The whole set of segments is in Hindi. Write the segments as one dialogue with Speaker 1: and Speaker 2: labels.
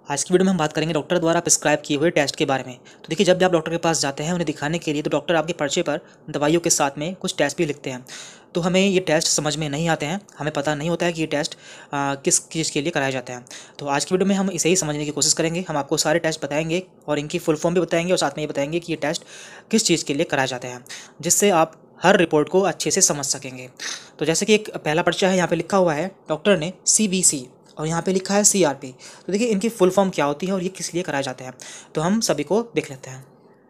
Speaker 1: आज की वीडियो में हम बात करेंगे डॉक्टर द्वारा प्रिस्क्राइब किए हुए टेस्ट के बारे में। तो देखिए, जब भी आप डॉक्टर के पास जाते हैं उन्हें दिखाने के लिए, तो डॉक्टर आपके पर्चे पर दवाइयों के साथ में कुछ टेस्ट भी लिखते हैं। तो हमें ये टेस्ट समझ में नहीं आते हैं, हमें पता नहीं होता है कि ये टेस्ट किस चीज़ के लिए कराए जाते हैं। तो आज की वीडियो में हम इसे ही समझने की कोशिश करेंगे। हम आपको सारे टेस्ट बताएंगे और इनकी फुल फॉर्म भी बताएंगे और साथ में ये बताएंगे कि ये टेस्ट किस चीज़ के लिए कराए जाते हैं, जिससे आप हर रिपोर्ट को अच्छे से समझ सकेंगे। तो जैसे कि एक पहला पर्चा है, यहाँ पे लिखा हुआ है डॉक्टर ने CBC और यहाँ पे लिखा है CRP। तो देखिए, इनकी फुल फॉर्म क्या होती है और ये किस लिए कराए जाते हैं, तो हम सभी को देख लेते हैं।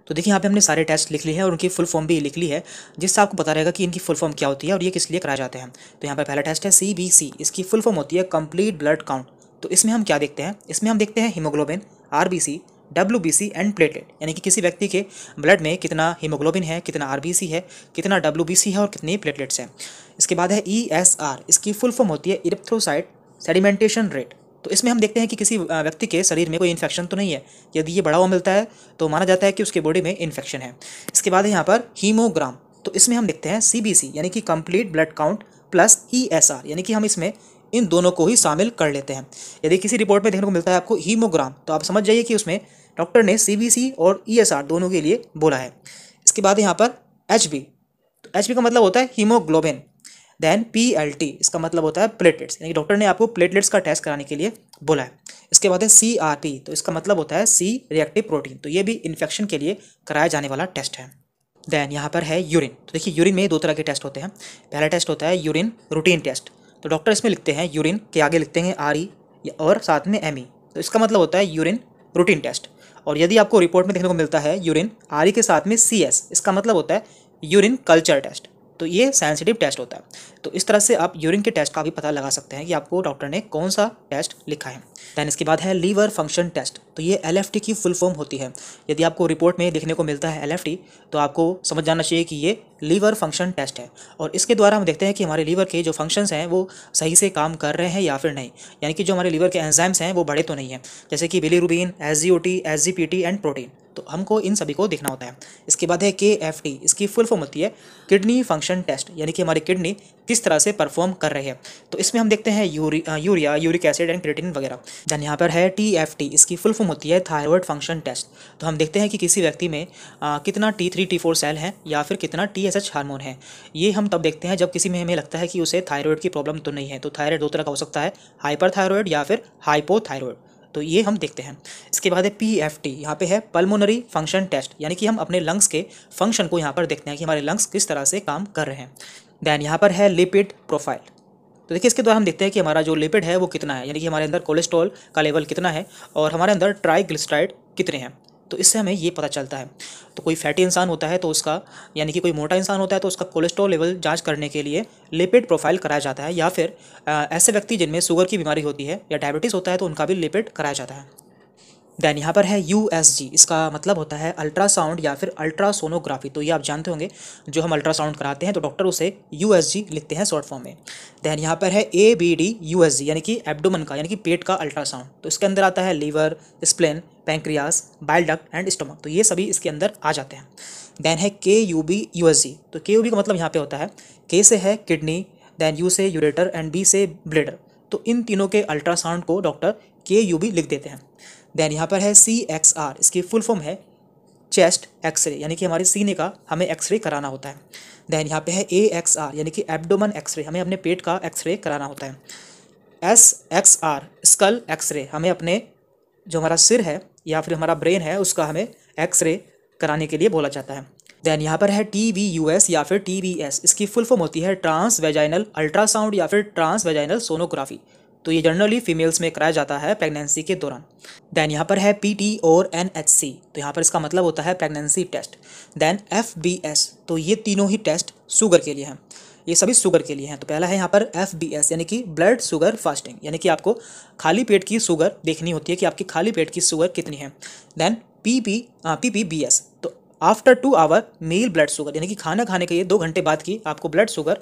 Speaker 1: तो देखिए, यहाँ पे हमने सारे टेस्ट लिख लिए हैं और उनकी फुल फॉर्म भी लिख ली है, जिससे आपको पता रहेगा कि इनकी फुल फॉर्म क्या होती है और ये किस लिए कराए जाते हैं। तो यहाँ पर पहला टेस्ट है CBC, इसकी फुल फॉर्म होती है कंप्लीट ब्लड काउंट। तो इसमें हम क्या देखते हैं, इसमें हम देखते हैं haemoglobin, RBC, WBC and platelet, यानी कि किसी व्यक्ति के ब्लड में कितना हीमोग्लोबिन है, कितना RBC है, कितना WBC है और कितनी प्लेटलेट्स हैं। इसके बाद है ESR, इसकी फुल फॉर्म होती है इरिथ्रोसाइट सेडिमेंटेशन रेट। तो इसमें हम देखते हैं कि किसी व्यक्ति के शरीर में कोई इन्फेक्शन तो नहीं है। यदि ये बढ़ा हुआ मिलता है तो माना जाता है कि उसके बॉडी में इन्फेक्शन है। इसके बाद है यहाँ पर हीमोग्राम। तो इसमें हम देखते हैं CBC यानी कि complete blood count plus ESR, यानी कि हम इसमें इन दोनों को ही शामिल कर लेते हैं। यदि किसी रिपोर्ट में देखने को मिलता है आपको हीमोग्राम, तो आप समझ जाइए कि उसमें डॉक्टर ने CBC और ESR दोनों के लिए बोला है। इसके बाद यहाँ पर HB, तो HB का मतलब होता है हीमोग्लोबिन। देन PLT, इसका मतलब होता है प्लेटलेट्स, यानी कि डॉक्टर ने आपको प्लेटलेट्स का टेस्ट कराने के लिए बोला है। इसके बाद है CRP, तो इसका मतलब होता है C रिएक्टिव प्रोटीन। तो ये भी इन्फेक्शन के लिए कराया जाने वाला टेस्ट है। देन यहाँ पर है यूरिन। तो देखिए, यूरिन में दो तरह के टेस्ट होते हैं। पहला टेस्ट होता है यूरिन रूटीन टेस्ट। तो डॉक्टर इसमें लिखते हैं यूरिन के आगे लिखते हैं RE और साथ में ME। तो इसका मतलब होता है यूरिन रूटीन टेस्ट। और यदि आपको रिपोर्ट में देखने को मिलता है यूरिन RE के साथ में CS, इसका मतलब होता है यूरिन कल्चर टेस्ट। तो ये सेंसिटिव टेस्ट होता है। तो इस तरह से आप यूरिन के टेस्ट का भी पता लगा सकते हैं कि आपको डॉक्टर ने कौन सा टेस्ट लिखा है। दैन इसके बाद है लीवर फंक्शन टेस्ट। तो ये LFT की फुल फॉर्म होती है। यदि आपको रिपोर्ट में देखने को मिलता है LFT, तो आपको समझ जाना चाहिए कि ये लीवर फंक्शन टेस्ट है। और इसके द्वारा हम देखते हैं कि हमारे लीवर के जो फंक्शंस हैं वो सही से काम कर रहे हैं या फिर नहीं, यानी कि जो हमारे लीवर के एंजाइम्स हैं वो बढ़े तो नहीं हैं, जैसे कि bilirubin, SGOT, SGPT and protein. तो हमको इन सभी को देखना होता है। इसके बाद है KFT, इसकी फुल फॉर्म होती है किडनी फंक्शन टेस्ट, यानी कि हमारी किडनी किस तरह से परफॉर्म कर रही है। तो इसमें हम देखते हैं urea, uric acid and creatinine वगैरह। देन यहाँ पर है TFT, इसकी फुल फॉर्म होती है थायराइड फंक्शन टेस्ट। तो हम देखते हैं कि किसी व्यक्ति में कितना T3 T4 सेल है या फिर कितना TSH हार्मोन है। ये हम तब देखते हैं जब किसी में हमें लगता है कि उसे थायराइड की प्रॉब्लम तो नहीं है। तो थायराइड दो तरह का हो सकता है, हाइपरथायराइड या फिर हाइपोथायराइड। तो ये हम देखते हैं। इसके बाद है PFT, यहाँ पे है पल्मोनरी फंक्शन टेस्ट, यानी कि हम अपने लंग्स के फंक्शन को यहाँ पर देखते हैं कि हमारे लंग्स किस तरह से काम कर रहे हैं। देन यहाँ पर है लिपिड प्रोफाइल। तो देखिए, इसके द्वारा हम देखते हैं कि हमारा जो लिपिड है वो कितना है, यानी कि हमारे अंदर कोलेस्ट्रॉल का लेवल कितना है और हमारे अंदर ट्राइग्लिसराइड कितने हैं। तो इससे हमें ये पता चलता है। तो कोई फैटी इंसान होता है तो उसका, यानी कि कोई मोटा इंसान होता है तो उसका कोलेस्ट्रॉल लेवल जांच करने के लिए लिपिड प्रोफाइल कराया जाता है, या फिर ऐसे व्यक्ति जिनमें शुगर की बीमारी होती है या डायबिटीज़ होता है तो उनका भी लिपिड कराया जाता है। देन यहाँ पर है USG, इसका मतलब होता है अल्ट्रासाउंड या फिर अल्ट्रासोनोग्राफी। तो ये आप जानते होंगे, जो हम अल्ट्रासाउंड कराते हैं तो डॉक्टर उसे USG लिखते हैं शॉर्ट फॉर्म में। देन यहाँ पर है ABD USG, यानी कि एब्डोमेन का, यानी कि पेट का अल्ट्रासाउंड। तो इसके अंदर आता है liver, spleen, pancreas, bile duct and stomach. तो ये सभी इसके अंदर आ जाते हैं। देन है KUB USG। तो KUB का मतलब यहाँ पे होता है, K से है किडनी, देन U से यूरेटर एंड B से ब्लेडर। तो इन तीनों के अल्ट्रासाउंड को डॉक्टर KUB लिख देते हैं। देन यहाँ पर है CXR, इसकी फुल फॉर्म है चेस्ट एक्सरे, यानी कि हमारे सीने का हमें एक्सरे कराना होता है। देन यहाँ पे है AXR, यानी कि एब्डोमेन एक्सरे, हमें अपने पेट का एक्सरे कराना होता है। SXR स्कल एक्सरे, हमें अपने जो हमारा सिर है या फिर हमारा ब्रेन है उसका हमें एक्सरे कराने के लिए बोला जाता है। देन यहाँ पर है TVUS या फिर TBS, इसकी फुल फॉर्म होती है ट्रांस वेजाइनल अल्ट्रासाउंड या फिर ट्रांस वेजाइनल सोनोग्राफी। तो ये जनरली फीमेल्स में कराया जाता है प्रेगनेंसी के दौरान। देन यहाँ पर है PT और NHC, तो यहाँ पर इसका मतलब होता है प्रेगनेंसी टेस्ट। देन FBS, तो ये तीनों ही टेस्ट शुगर के लिए हैं, ये सभी शुगर के लिए हैं। तो पहला है यहाँ पर FBS, यानी कि ब्लड शुगर फास्टिंग, यानी कि आपको खाली पेट की शुगर देखनी होती है कि आपकी खाली पेट की शुगर कितनी है। देन PPBS, तो after 2 hour meal blood sugar, यानी कि खाना खाने के 2 घंटे बाद की आपको ब्लड शुगर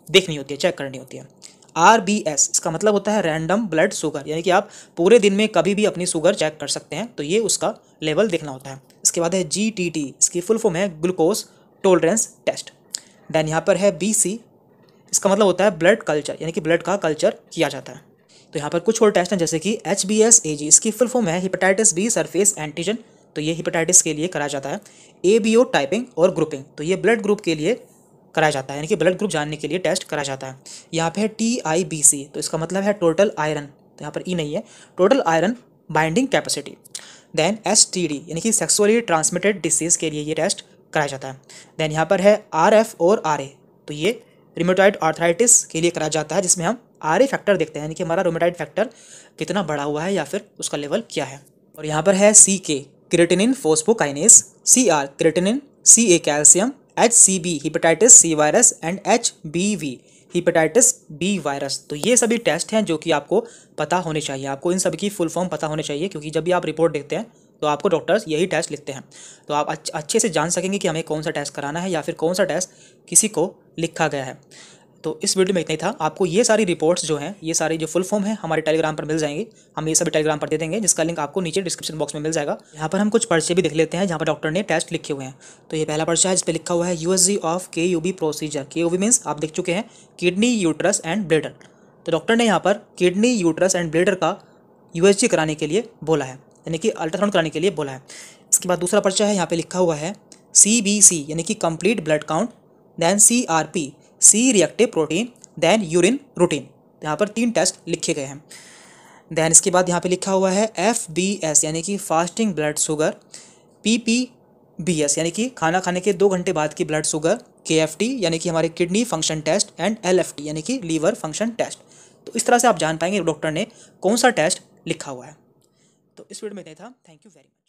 Speaker 1: देखनी होती है, चेक करनी होती है। RBS, इसका मतलब होता है रैंडम ब्लड शुगर, यानी कि आप पूरे दिन में कभी भी अपनी शुगर चेक कर सकते हैं, तो ये उसका लेवल देखना होता है। इसके बाद है GTT, इसकी फुल फॉर्म है ग्लूकोज टॉलरेंस टेस्ट। देन यहाँ पर है BC, इसका मतलब होता है ब्लड कल्चर, यानी कि ब्लड का कल्चर किया जाता है। तो यहाँ पर कुछ और टेस्ट हैं जैसे कि HBsAg, इसकी फुल फॉर्म है हेपेटाइटिस बी सरफेस एंटीजन, तो ये हेपेटाइटिस के लिए कराया जाता है। ABO टाइपिंग और ग्रुपिंग, तो ये ब्लड ग्रुप के लिए कराया जाता है, यानी कि ब्लड ग्रुप जानने के लिए टेस्ट कराया जाता है। यहाँ पे है TIBC, तो इसका मतलब है टोटल आयरन, तो यहाँ पर ई नहीं है, total iron binding capacity. Then STD यानी कि सेक्सुअली ट्रांसमिटेड डिसीज़ के लिए ये टेस्ट कराया जाता है। देन यहाँ पर है RF और RA, तो ये रिमेटॉइड आर्थराइटिस के लिए कराया जाता है, जिसमें हम RA फैक्टर देखते हैं, यानी कि हमारा रोमेटाइड फैक्टर कितना बढ़ा हुआ है या फिर उसका लेवल क्या है। और यहाँ पर है CK creatinine phosphokinase, CR creatinine, CA calcium, HCB hepatitis C virus and HBV hepatitis B virus. तो ये सभी टेस्ट हैं जो कि आपको पता होने चाहिए, आपको इन सभी की फुल फॉर्म पता होने चाहिए, क्योंकि जब भी आप रिपोर्ट देखते हैं तो आपको डॉक्टर्स यही टेस्ट लिखते हैं, तो आप अच्छे से जान सकेंगे कि हमें कौन सा टेस्ट कराना है या फिर कौन सा टेस्ट किसी को लिखा गया है। तो इस वीडियो में इतना ही था। आपको ये सारी रिपोर्ट्स जो हैं, ये सारी जो फुल फॉर्म है हमारे टेलीग्राम पर मिल जाएंगी, हम ये सभी टेलीग्राम पर दे देंगे, जिसका लिंक आपको नीचे डिस्क्रिप्शन बॉक्स में मिल जाएगा। यहाँ पर हम कुछ पर्चे भी देख लेते हैं जहाँ पर डॉक्टर ने टेस्ट लिखे हुए हैं। तो ये पहला पर्चा है जिस पर लिखा हुआ है USG of KUB procedure. KUB means आप देख चुके हैं, किडनी, यूट्रस एंड ब्लैडर। तो डॉक्टर ने यहाँ पर किडनी, यूट्रस एंड ब्लैडर का USG कराने के लिए बोला है, यानी कि अल्ट्रासाउंड कराने के लिए बोला है। इसके बाद दूसरा पर्चा है, यहाँ पे लिखा हुआ है CBC यानी कि complete blood count, then CRP C reactive protein, then urine routine. यहाँ पर 3 टेस्ट लिखे गए हैं। देन इसके बाद यहाँ पे लिखा हुआ है FBS यानी कि फास्टिंग ब्लड शुगर, PPBS यानी कि खाना खाने के 2 घंटे बाद की ब्लड शुगर, KFT यानी कि हमारे kidney function test and LFT यानी कि लीवर फंक्शन टेस्ट। तो इस तरह से आप जान पाएंगे डॉक्टर ने कौन सा टेस्ट लिखा हुआ है। तो इस वीडियो में इतना ही था। Thank you very much.